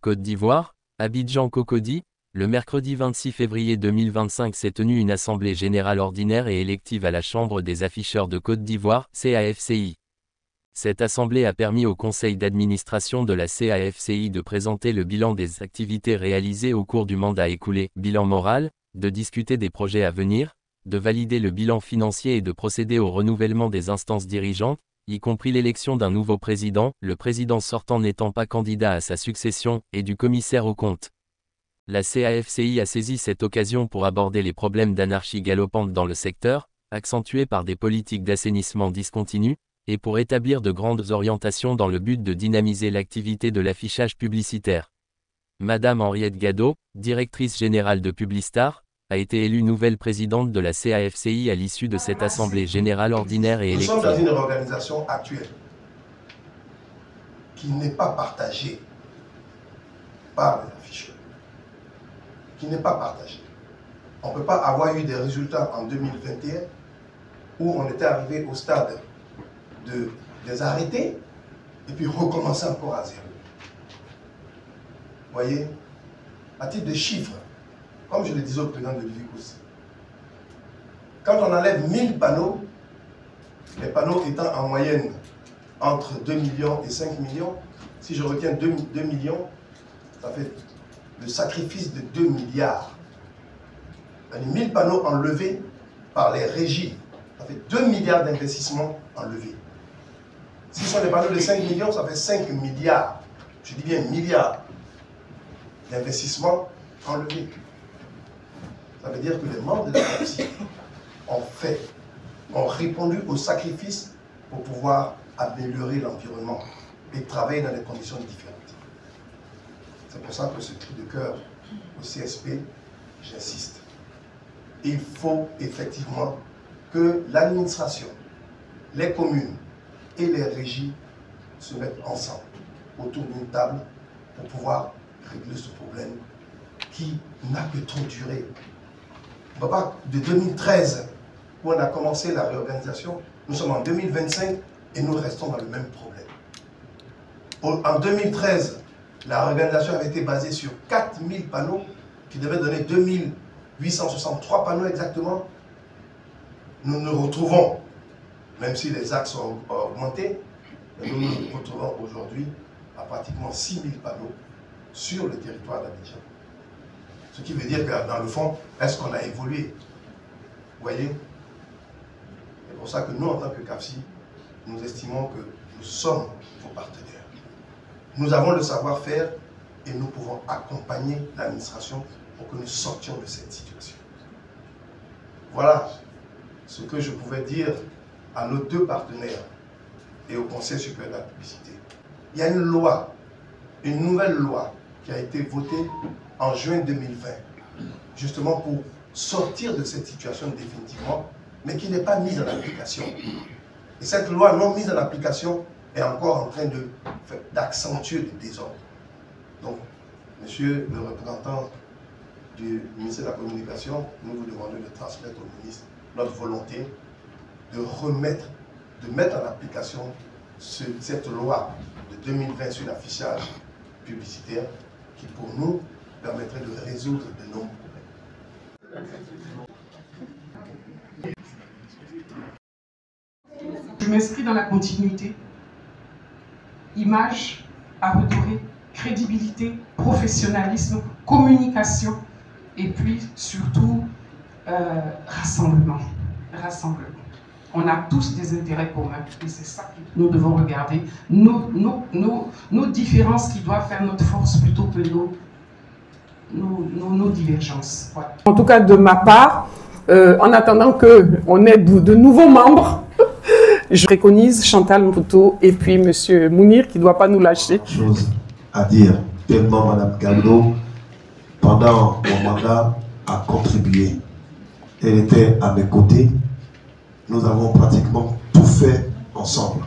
Côte d'Ivoire, Abidjan Cocody, le mercredi 26 février 2025 s'est tenue une assemblée générale ordinaire et élective à la Chambre des afficheurs de Côte d'Ivoire, CAFCI. Cette assemblée a permis au conseil d'administration de la CAFCI de présenter le bilan des activités réalisées au cours du mandat écoulé, bilan moral, de discuter des projets à venir, de valider le bilan financier et de procéder au renouvellement des instances dirigeantes, y compris l'élection d'un nouveau président, le président sortant n'étant pas candidat à sa succession, et du commissaire aux comptes. La CAFCI a saisi cette occasion pour aborder les problèmes d'anarchie galopante dans le secteur, accentués par des politiques d'assainissement discontinues, et pour établir de grandes orientations dans le but de dynamiser l'activité de l'affichage publicitaire. Madame Henriette Gado, directrice générale de Publistar, a été élue nouvelle présidente de la CAFCI à l'issue de cette assemblée générale ordinaire et élective. Nous sommes dans une organisation actuelle qui n'est pas partagée par les afficheurs, qui n'est pas partagée. On ne peut pas avoir eu des résultats en 2021 où on était arrivé au stade des arrêtés et puis recommencer encore à zéro. Vous voyez, à titre de chiffres, comme je le disais au président de l'UVICOS, quand on enlève 1000 panneaux, les panneaux étant en moyenne entre 2 millions et 5 millions, si je retiens 2 millions, ça fait le sacrifice de 2 milliards. Les 1000 panneaux enlevés par les régies, ça fait 2 milliards d'investissements enlevés. Si ce sont des panneaux de 5 millions, ça fait 5 milliards. Je dis bien milliards d'investissements enlevés. Ça veut dire que les membres de la CAFCI ont répondu au sacrifice pour pouvoir améliorer l'environnement et travailler dans des conditions différentes. C'est pour ça que ce cri de cœur au CSP, j'insiste. Il faut effectivement que l'administration, les communes et les régies se mettent ensemble autour d'une table pour pouvoir régler ce problème qui n'a que trop duré. On ne peut pas, de 2013, où on a commencé la réorganisation, nous sommes en 2025 et nous restons dans le même problème. En 2013, la réorganisation avait été basée sur 4000 panneaux qui devaient donner 2863 panneaux exactement. Nous nous retrouvons, même si les axes ont augmenté, mais nous nous retrouvons aujourd'hui à pratiquement 6000 panneaux sur le territoire d'Abidjan. Ce qui veut dire que dans le fond, est-ce qu'on a évolué? Vous voyez? C'est pour ça que nous, en tant que CAFCI, nous estimons que nous sommes vos partenaires. Nous avons le savoir-faire et nous pouvons accompagner l'administration pour que nous sortions de cette situation. Voilà ce que je pouvais dire à nos deux partenaires et au Conseil supérieur de la publicité. Il y a une loi, une nouvelle loi qui a été votée en juin 2020, justement pour sortir de cette situation définitivement, mais qui n'est pas mise en application. Et cette loi non mise en application est encore en train d'accentuer le désordre. Donc, monsieur le représentant du ministère de la Communication, nous vous demandons de transmettre au ministre notre volonté de mettre en application cette loi de 2020 sur l'affichage publicitaire qui, pour nous, permettrait de résoudre de nombreux problèmes. Je m'inscris dans la continuité. Image à redorer, crédibilité, professionnalisme, communication et puis surtout rassemblement. On a tous des intérêts communs et c'est ça que nous devons regarder. Nos différences qui doivent faire notre force plutôt que nos divergences. Voilà. En tout cas, de ma part, en attendant qu'on ait de nouveaux membres, je préconise Chantal Mputo et puis M. Mounir qui ne doit pas nous lâcher. Chose à dire, tellement Mme Gado, pendant mon mandat, a contribué. Elle était à mes côtés. Nous avons pratiquement tout fait ensemble.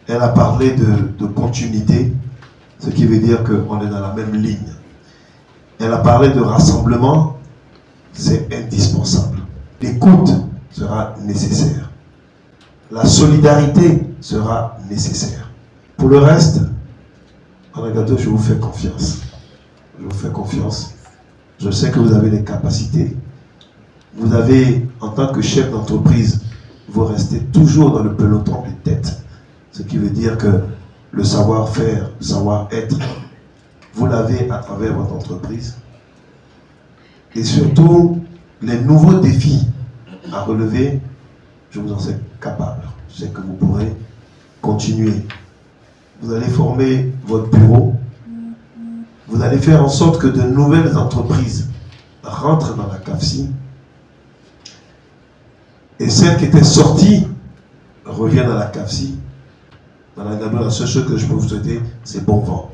Elle a parlé de continuité, ce qui veut dire qu'on est dans la même ligne. Elle a parlé de rassemblement, c'est indispensable. L'écoute sera nécessaire. La solidarité sera nécessaire. Pour le reste, Madame Gado, je vous fais confiance. Je vous fais confiance. Je sais que vous avez les capacités. Vous avez, en tant que chef d'entreprise, vous restez toujours dans le peloton des têtes. Ce qui veut dire que le savoir-faire, le savoir-être, vous l'avez à travers votre entreprise. Et surtout, les nouveaux défis à relever, je vous en sais capable. Je sais que vous pourrez continuer. Vous allez former votre bureau. Vous allez faire en sorte que de nouvelles entreprises rentrent dans la CAFSI. Et celles qui étaient sorties reviennent à la CAFSI. Dans la seule chose que je peux vous souhaiter, c'est bon vent.